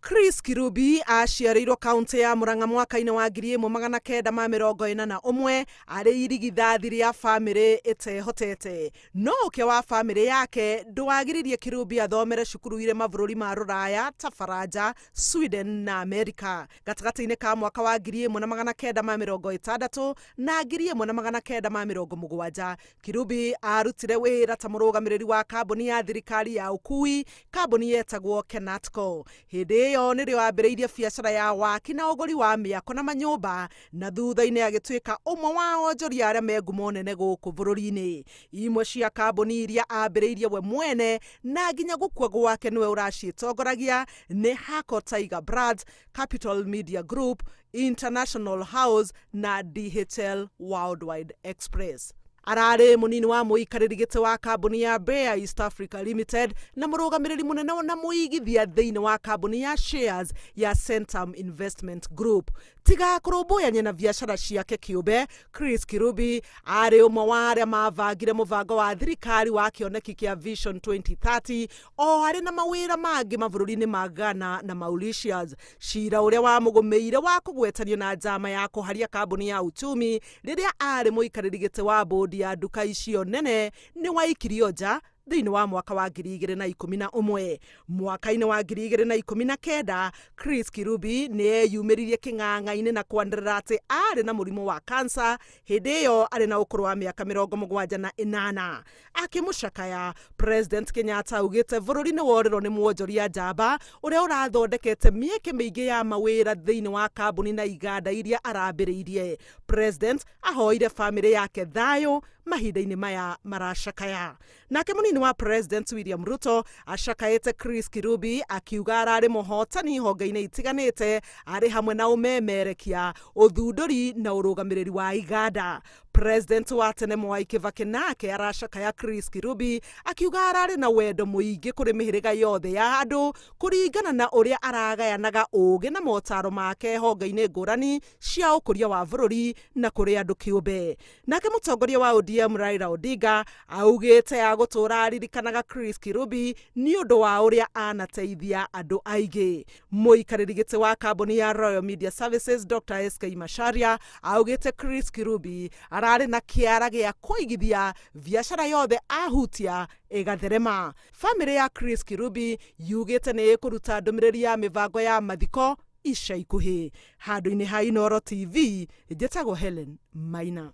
Chris Kirubi aciarĩirwo kaunti ya Murang'a mwaka-inĩ wa 1941 arĩ irigithathi rĩa bamĩrĩ ĩtehotete. No ũkĩa wa bamĩrĩ yake ndwagiririe Kirubi athomere cukuru irĩ mabũrũri ma Rũraya ta Faranja, Sweden na Amerika. Gatagatĩ-inĩ ka mwaka wa 1960 na 1970 Kirubi arutire wĩra ta mũrũgamĩrĩri wa kambuni ya thirikari ya ũkui, kambuni yetagwo Kenatco. Hĩndĩ ĩyo nĩrĩo ambĩrĩirie biacara ya waki na ũgũri wa mĩako na manyũmba, na thutha-inĩ agĩtuĩka ũmwe wa onjoria arĩa me ngumo nene gũkũ bũrũri-nĩ. Imwe cia kambuni iria ambĩrĩirie we mwene na nginya gũkua gwake nĩwe ũracitongoragia nĩ Hako Tiger Brands, Capital Media Group, International House na DHL Worldwide Express. Ararĩ mũnini wa mũikarĩri gĩtĩ wa kambuni ya Bear East Africa Limited na mũrũgamĩrĩri mũnene na mũigithia thĩinĩ wa kambuni ya shares ya Centum Investment Group. Tiga kũrũmbũyania na biacara ciake kĩũmbe, Chris Kirubi arĩ ũmwe wa arĩa mabangire mũbango wa thirikari wa kĩoneki kĩa Vision 2030 o harĩ na mawĩra mangĩ mabũrũri-inĩ ma Ghana na Mauritius. Cira ũrĩa wamũgũmĩire wa kũgwetanio na njama ya kũharia kambuni ya Uchumi rĩrĩa arĩ mũikarĩri gĩtĩ wa bodi ya nduka icio nene nĩ waikirio nja thĩinĩ wa mwaka wa 2011. Mwaka-inĩ wa 2019 Chris Kirubi nĩeyumĩririe kĩng'ang'a-inĩ na kwanĩrĩra atĩ arĩ na mũrimũ wa kansa. Hĩndĩ ĩyo arĩ na ũkũrũ wa mĩaka 78. Akĩmũcakaya, President Kenyatta augĩte bũrũri nĩ worĩrwo nĩ mwonjoria njamba ũrĩa ũrathondekete mĩeke mĩingĩ ya mawĩra thĩinĩ wa kambuni na iganda iria arambĩrĩirie. President ahoire bamĩrĩ yake thayũ mahinda-inĩ maya maracakaya. Nake mũnini wa President William Ruto acakaĩte Chris Kirubi akiuga ararĩ mũhotani honge-inĩ itiganĩte arĩ hamwe na ũmemerekia, ũthundũri na ũrũgamĩrĩri wa iganda. President wa tene Mwai Kĩbakĩ nake aracakaya Chris Kirubi akiuga ararĩ na wendo mũingĩ kũrĩ mĩhĩrĩga yothe ya andũ kũringana na ũrĩa aragayanaga ũũgĩ na motaro make honge-inĩ ngũrani cia ũkũria wa bũrũri na kũrĩ andũ kĩũmbe. Nake mũtongoria wa ODM Raila Odinga augĩte agũtũra aririkanaga Chris Kirubi nĩ ũndũ wa ũrĩa anateithia andũ aingĩ. Mũikarĩri gĩtĩ wa kambuni ya Royal Media Services Dr. SK Macharia augĩte Chris Kirubi ararĩ na kĩara gĩa kũigithia biacara yothe ahutia ĩgatherema. Bamĩrĩ ya Chris Kirubi yugĩte nĩ ĩkũruta ndũmĩrĩri ya mĩbango ya mathiko ica ikuhĩ. Handũ-inĩ ha Inooro TV, njĩtagwo Helen Maina.